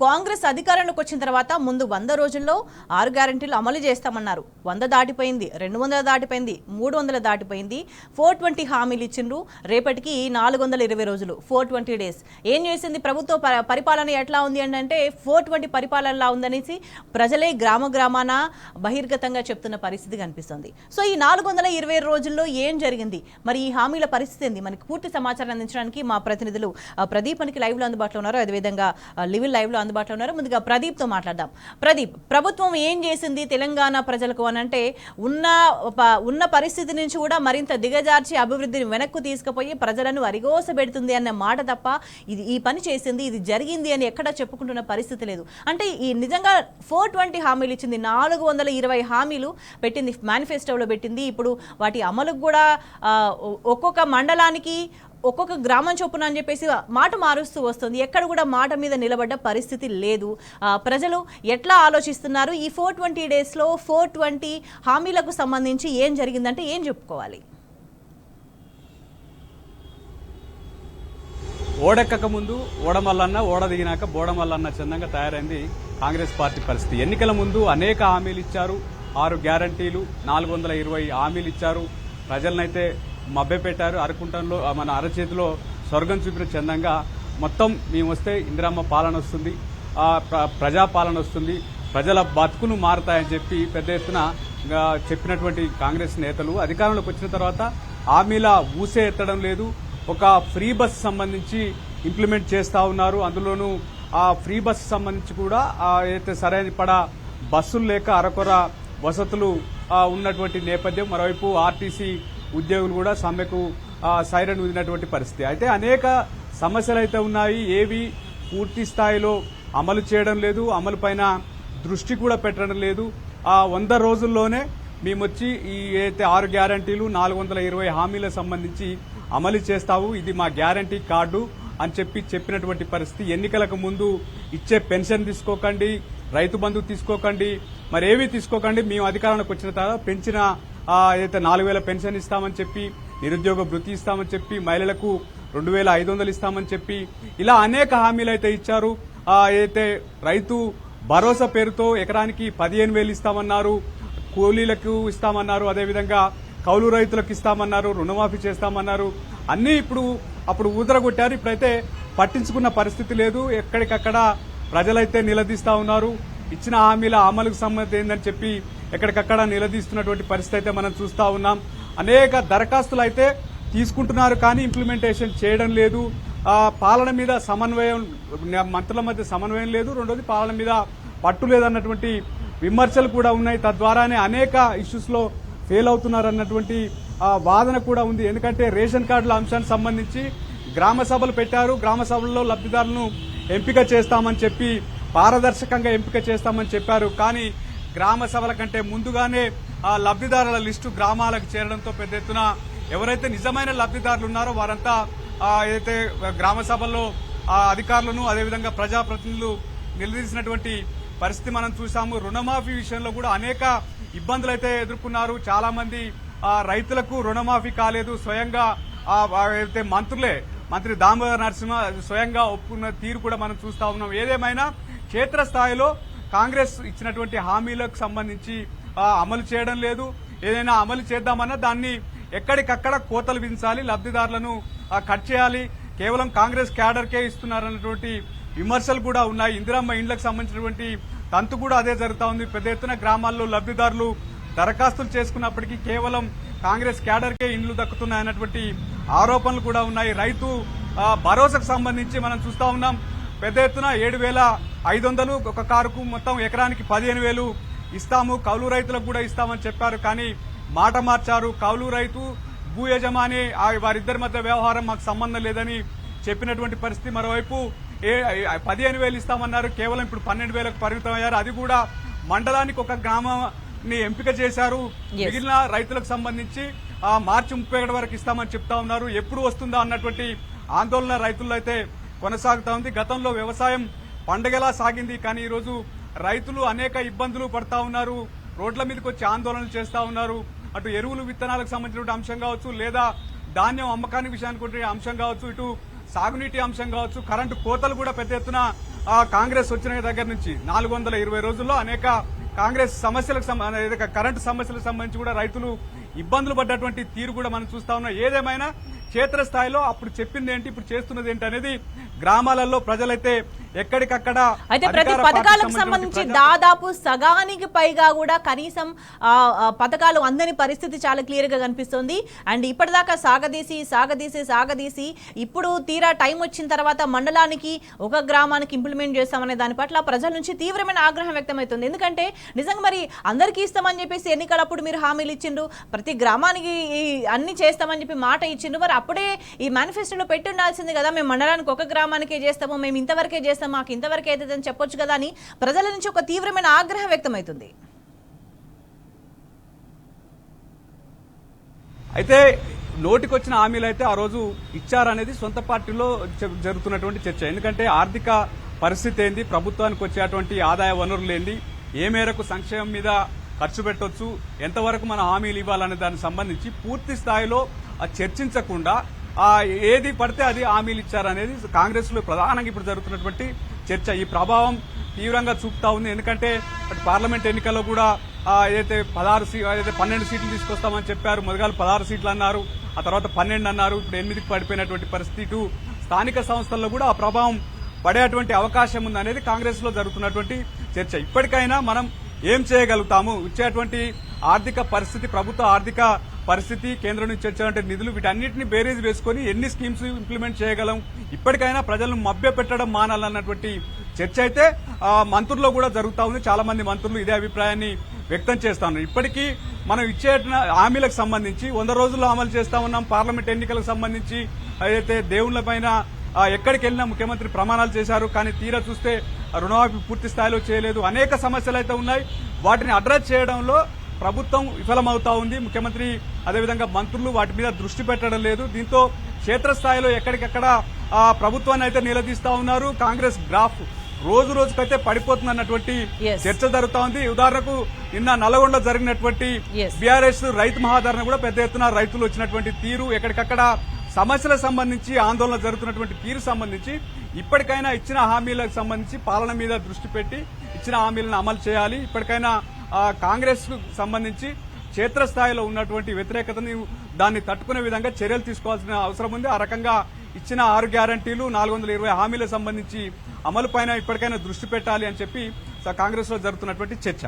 కాంగ్రెస్ అధికారంలోకి వచ్చిన తర్వాత ముందు 100 రోజుల్లో 6 గ్యారెంటీలు అమలు చేస్తామన్నారు. 100 దాటిపోయింది, 200 దాటిపోయింది, 300 దాటిపోయింది. 420 హామీలు ఇచ్చిండ్రు. రేపటికి 420 రోజులు, 420 డేస్. ఏం చేసింది ప్రభుత్వ పరిపాలన ఎట్లా ఉంది అంటే 420 పరిపాలనలా ఉందనేసి ప్రజలే గ్రామాన బహిర్గతంగా చెప్తున్న పరిస్థితి కనిపిస్తుంది. సో ఈ 420 రోజుల్లో ఏం జరిగింది, మరి ఈ హామీల పరిస్థితి ఏంది, మనకి పూర్తి సమాచారం అందించడానికి మా ప్రతినిధులు ప్రదీప్ మనకి లైవ్ లో అందుబాటులో ఉన్నారు, అదేవిధంగా లివిల్ లైవ్ లో అందుబాటులో ఉన్నారు. ముందుగా ప్రదీప్ తో మాట్లాడదాం. ప్రదీప్, ప్రభుత్వం ఏం చేసింది తెలంగాణ ప్రజలకు అని అంటే ఉన్న పరిస్థితి నుంచి కూడా మరింత దిగజార్చి అభివృద్ధిని వెనక్కు తీసుకుపోయి ప్రజలను అరిగోసబెడుతుంది అన్న మాట తప్ప ఈ పని చేసింది, ఇది జరిగింది అని ఎక్కడా చెప్పుకుంటున్న పరిస్థితి లేదు. అంటే ఈ నిజంగా 420 హామీలు ఇచ్చింది, 420 హామీలు పెట్టింది, మేనిఫెస్టోలో పెట్టింది. ఇప్పుడు వాటి అమలుకు కూడా ఒక్కొక్క మండలానికి ఒక్కొక్క గ్రామం చొప్పున అని చెప్పేసి మాట మారుస్తూ వస్తుంది. ఎక్కడ కూడా మాట మీద నిలబడ్డ పరిస్థితి లేదు. ప్రజలు ఎట్లా ఆలోచిస్తున్నారు? ఈ 420 డేస్లో 420 హామీలకు సంబంధించి ఏం జరిగిందంటే ఏం చెప్పుకోవాలి? ఓడెక్కక ముందు ఓడమల్లన్న, ఓడ దిగినాక బోడమల్లన్న చందంగా తయారైంది కాంగ్రెస్ పార్టీ పరిస్థితి. ఎన్నికల ముందు అనేక హామీలు ఇచ్చారు, 6 గ్యారంటీలు, 420 హామీలు ఇచ్చారు. ప్రజలనైతే మభ్యపెట్టారు. అరకుంటంలో మన అరచేతిలో స్వర్గం చూపిన చందంగా మొత్తం మేము వస్తే ఇందిరమ్మ పాలన వస్తుంది, ప్రజాపాలన వస్తుంది, ప్రజల బతుకులు మారతాయని చెప్పి పెద్ద ఎత్తున చెప్పినటువంటి కాంగ్రెస్ నేతలు అధికారంలోకి వచ్చిన తర్వాత హామీల ఊసే ఎత్తడం లేదు. ఒక ఫ్రీ బస్ సంబంధించి ఇంప్లిమెంట్ చేస్తా ఉన్నారు. అందులోనూ ఆ ఫ్రీ బస్ సంబంధించి కూడా అయితే సరైన బస్సులు లేక అరకొర వసతులు ఉన్నటువంటి నేపథ్యం. మరోవైపు ఆర్టీసీ ఉద్యోగులు కూడా సమ్మెకు సైరన్ ఊదినటువంటి పరిస్థితి. అయితే అనేక సమస్యలు అయితే ఉన్నాయి, ఏవి పూర్తి స్థాయిలో అమలు చేయడం లేదు, అమలు పైన దృష్టి కూడా పెట్టడం లేదు. 100 రోజుల్లోనే మేము వచ్చి ఈ అయితే 6 గ్యారంటీలు, 420 హామీలకు సంబంధించి అమలు చేస్తావు, ఇది మా గ్యారంటీ కార్డు అని చెప్పినటువంటి పరిస్థితి. ఎన్నికలకు ముందు ఇచ్చే పెన్షన్ తీసుకోకండి, రైతు బంధు తీసుకోకండి, మరేవి తీసుకోకండి, మేము అధికారంలోకి వచ్చిన తర్వాత పెంచిన అయితే 4,000 పెన్షన్ ఇస్తామని చెప్పి, నిరుద్యోగ భృతి ఇస్తామని చెప్పి, మహిళలకు 2,500 ఇస్తామని చెప్పి, ఇలా అనేక హామీలు అయితే ఇచ్చారు. అయితే రైతు భరోసా పేరుతో ఎకరానికి 15,000 ఇస్తామన్నారు, కూలీలకు ఇస్తామన్నారు, అదేవిధంగా కౌలు రైతులకు ఇస్తామన్నారు, రుణమాఫీ చేస్తామన్నారు. అన్నీ అప్పుడు ఊదరగొట్టారు. ఇప్పుడైతే పట్టించుకున్న పరిస్థితి లేదు. ఎక్కడికక్కడ ప్రజలైతే నిలదీస్తా ఉన్నారు. ఇచ్చిన హామీల అమలుకు సంబంధించి ఏందని చెప్పి ఎక్కడికక్కడ నిలదీస్తున్నటువంటి పరిస్థితి అయితే మనం చూస్తా ఉన్నాం. అనేక దరఖాస్తులు అయితే తీసుకుంటున్నారు, కానీ ఇంప్లిమెంటేషన్ చేయడం లేదు. పాలన మీద సమన్వయం, మంత్రుల మధ్య సమన్వయం లేదు. రెండోది పాలన మీద పట్టు లేదన్నటువంటి విమర్శలు కూడా ఉన్నాయి. తద్వారానే అనేక ఇష్యూస్ లో ఫెయిల్ అవుతున్నారన్నటువంటి వాదన కూడా ఉంది. ఎందుకంటే రేషన్ కార్డుల అంశానికి సంబంధించి గ్రామ సభలు పెట్టారు. గ్రామ సభల్లో లబ్దిదారులను ఎంపిక చేస్తామని చెప్పి, పారదర్శకంగా ఎంపిక చేస్తామని చెప్పారు. కానీ గ్రామ సభల కంటే ముందుగానే లబ్దిదారుల లిస్టు గ్రామాలకు చేరడంతో పెద్ద ఎత్తున ఎవరైతే నిజమైన లబ్దిదారులు ఉన్నారో వారంతా ఏదైతే గ్రామ సభల్లో అధికారులను, అదేవిధంగా ప్రజాప్రతినిధులు నిలదీసినటువంటి పరిస్థితి మనం చూసాము. రుణమాఫీ విషయంలో కూడా అనేక ఇబ్బందులు అయితే ఎదుర్కొన్నారు. చాలా మంది రైతులకు రుణమాఫీ కాలేదు. స్వయంగా అయితే మంత్రి దామోదర్ నరసింహ స్వయంగా ఒప్పుకున్న తీరు కూడా మనం చూస్తా ఉన్నాం. ఏదేమైనా క్షేత్రస్థాయిలో కాంగ్రెస్ ఇచ్చినటువంటి హామీలకు సంబంధించి అమలు చేయడం లేదు. ఏదైనా అమలు చేద్దామన్నా దాన్ని ఎక్కడికక్కడ కోతలు విధించాలి, లబ్దిదారులను కట్ చేయాలి, కేవలం కాంగ్రెస్ క్యాడర్కే ఇస్తున్నారన్నటువంటి విమర్శలు కూడా ఉన్నాయి. ఇందిరమ్మ ఇండ్లకు సంబంధించినటువంటి తంతు కూడా అదే జరుగుతా ఉంది. పెద్ద ఎత్తున గ్రామాల్లో లబ్దిదారులు దరఖాస్తులు చేసుకున్నప్పటికీ కేవలం కాంగ్రెస్ క్యాడర్కే ఇండ్లు దక్కుతున్నాయన్నటువంటి ఆరోపణలు కూడా ఉన్నాయి. రైతు భరోసాకు సంబంధించి మనం చూస్తా ఉన్నాం. పెద్ద ఎత్తున 7,500 ఒక కారుకు మొత్తం ఎకరానికి 15,000 ఇస్తాము, కౌలు రైతులకు కూడా ఇస్తామని చెప్పారు. కానీ మాట మార్చారు. కౌలు రైతు, భూ యజమాని వారిద్దరి మధ్య వ్యవహారం మాకు సంబంధం లేదని చెప్పినటువంటి పరిస్థితి. మరోవైపు 15,000 ఇస్తామన్నారు, కేవలం ఇప్పుడు 12,000కు పరిమితం అయ్యారు. అది కూడా మండలానికి ఒక గ్రామాన్ని ఎంపిక చేశారు. మిగిలిన రైతులకు సంబంధించి మార్చి 31 వరకు ఇస్తామని చెప్తా ఉన్నారు. ఎప్పుడు వస్తుందా అన్నటువంటి ఆందోళన రైతుల్లో అయితే కొనసాగుతా ఉంది. గతంలో వ్యవసాయం పండగలా సాగింది, కానీ ఈరోజు రైతులు అనేక ఇబ్బందులు పడతా ఉన్నారు. రోడ్ల మీదకి వచ్చి ఆందోళనలు చేస్తా ఉన్నారు. అటు ఎరువులు విత్తనాలకు సంబంధించిన అంశం కావచ్చు, లేదా ధాన్యం అమ్మకానికి విషయానికి అంశం కావచ్చు, ఇటు సాగునీటి అంశం కావచ్చు, కరెంటు కోతలు కూడా పెద్ద ఎత్తున కాంగ్రెస్ వచ్చిన దగ్గర నుంచి 420 రోజుల్లో అనేక కాంగ్రెస్ సమస్యలకు కరెంటు సమస్యలకు సంబంధించి కూడా రైతులు ఇబ్బందులు పడ్డటువంటి తీరు కూడా మనం చూస్తా ఉన్నాం. ఏదేమైనా క్షేత్రస్థాయిలో అప్పుడు చెప్పింది ఏంటి, ఇప్పుడు చేస్తున్నది ఏంటి అనేది గ్రామాలలో ప్రజలైతే ఎక్కడికక్కడ అయితే ప్రతి పథకాలకు సంబంధించి దాదాపు సగానికి పైగా కూడా కనీసం పథకాలు అందని పరిస్థితి చాలా క్లియర్ గా కనిపిస్తుంది. అండ్ ఇప్పటిదాకా సాగదీసి ఇప్పుడు తీరా టైం వచ్చిన తర్వాత మండలానికి ఒక గ్రామానికి ఇంప్లిమెంట్ చేస్తామనే దాని పట్ల ప్రజల నుంచి తీవ్రమైన ఆగ్రహం వ్యక్తమవుతుంది. ఎందుకంటే నిజంగా మరి అందరికీ ఇస్తామని చెప్పేసి ఎన్నికలప్పుడు మీరు హామీలు ఇచ్చిండ్రు, ప్రతి గ్రామానికి అన్ని చేస్తామని చెప్పి మాట ఇచ్చిండ్రు. మరి అప్పుడే ఈ మేనిఫెస్టోలో పెట్టి ఉండాల్సింది కదా, మేము మండలానికి ఒక గ్రామానికే చేస్తాము, మేము ఇంతవరకే చేస్తాము, మాకు ఇంతవరకే అవుతుందని చెప్పొచ్చు కదా అని ప్రజల నుంచి ఒక తీవ్రమైన ఆగ్రహం వ్యక్తమవుతుంది. అయితే నోటికొచ్చిన హామీలు అయితే ఆ రోజు ఇచ్చారనేది సొంత పార్టీలో జరుగుతున్నటువంటి చర్చ. ఎందుకంటే ఆర్థిక పరిస్థితి ఏంది, ప్రభుత్వానికి వచ్చేటువంటి ఆదాయ వనరులు ఏంది, ఏ మేరకు సంక్షేమం మీద ఖర్చు పెట్టొచ్చు, ఎంతవరకు మన హామీలు ఇవ్వాలనే దానికి సంబంధించి పూర్తి స్థాయిలో చర్చించకుండా ఏది పడితే అది హామీలు ఇచ్చారనేది కాంగ్రెస్ లో ప్రధానంగా ఇప్పుడు జరుగుతున్నటువంటి చర్చ. ఈ ప్రభావం తీవ్రంగా చూపుతా ఉంది. ఎందుకంటే పార్లమెంట్ ఎన్నికల్లో కూడా ఏదైతే 12 సీట్లు తీసుకొస్తామని చెప్పారు, మొదలు 16 సీట్లు అన్నారు, ఆ తర్వాత 12 అన్నారు, ఇప్పుడు 8కి పడిపోయినటువంటి పరిస్థితి. స్థానిక సంస్థల్లో కూడా ఆ ప్రభావం పడేటువంటి అవకాశం ఉందనేది కాంగ్రెస్ లో జరుగుతున్నటువంటి చర్చ. ఇప్పటికైనా మనం ఏం చేయగలుగుతాము, ఇచ్చేటువంటి ఆర్థిక పరిస్థితి, ప్రభుత్వ ఆర్థిక పరిస్థితి, కేంద్రం నుంచి వచ్చేటువంటి నిధులు, వీటన్నిటిని బేరీజ్ వేసుకుని ఎన్ని స్కీమ్స్ ఇంప్లిమెంట్ చేయగలం, ఇప్పటికైనా ప్రజలను మభ్య పెట్టడం మానాలన్నటువంటి చర్చ అయితే మంత్రుల్లో కూడా జరుగుతా ఉంది. చాలా మంది మంత్రులు ఇదే అభిప్రాయాన్ని వ్యక్తం చేస్తా ఉన్నారు. ఇప్పటికీ మనం ఇచ్చే హామీలకు సంబంధించి 100 రోజుల్లో అమలు చేస్తా ఉన్నాం. పార్లమెంట్ ఎన్నికలకు సంబంధించి ఏదైతే దేవుళ్ల పైన ఎక్కడికి వెళ్ళినా ముఖ్యమంత్రి ప్రమాణాలు చేశారు, కానీ తీరా చూస్తే రుణమాఫీ పూర్తి స్థాయిలో చేయలేదు. అనేక సమస్యలు అయితే ఉన్నాయి, వాటిని అడ్రస్ చేయడంలో ప్రభుత్వం విఫలమవుతా ఉంది. ముఖ్యమంత్రి అదేవిధంగా మంత్రులు వాటి మీద దృష్టి పెట్టడం లేదు. దీంతో క్షేత్రస్థాయిలో ఎక్కడికక్కడ ప్రభుత్వాన్ని అయితే నిలదీస్తా ఉన్నారు. కాంగ్రెస్ గ్రాఫ్ రోజు రోజుకైతే పడిపోతుందన్నటువంటి చర్చ జరుగుతా ఉంది. ఉదాహరణకు నిన్న నల్గొండలో జరిగినటువంటి బీఆర్ఎస్ రైతు మహాధరణ కూడా పెద్ద ఎత్తున రైతులు వచ్చినటువంటి తీరు, ఎక్కడికక్కడ సమస్యలకు సంబంధించి ఆందోళన జరుగుతున్నటువంటి తీరు సంబంధించి ఇప్పటికైనా ఇచ్చిన హామీలకు సంబంధించి పాలన మీద దృష్టి పెట్టి ఇచ్చిన హామీలను అమలు చేయాలి. ఇప్పటికైనా కాంగ్రెస్ కు సంబంధించి క్షేత్రస్థాయిలో ఉన్నటువంటి వ్యతిరేకతని దాన్ని తట్టుకునే విధంగా చర్యలు తీసుకోవాల్సిన అవసరం ఉంది. ఆ రకంగా ఇచ్చిన 6 గ్యారంటీలు 420 హామీలకు సంబంధించి అమలుపైన ఇప్పటికైనా దృష్టి పెట్టాలి అని చెప్పి కాంగ్రెస్ లో జరుగుతున్నటువంటి చర్చ.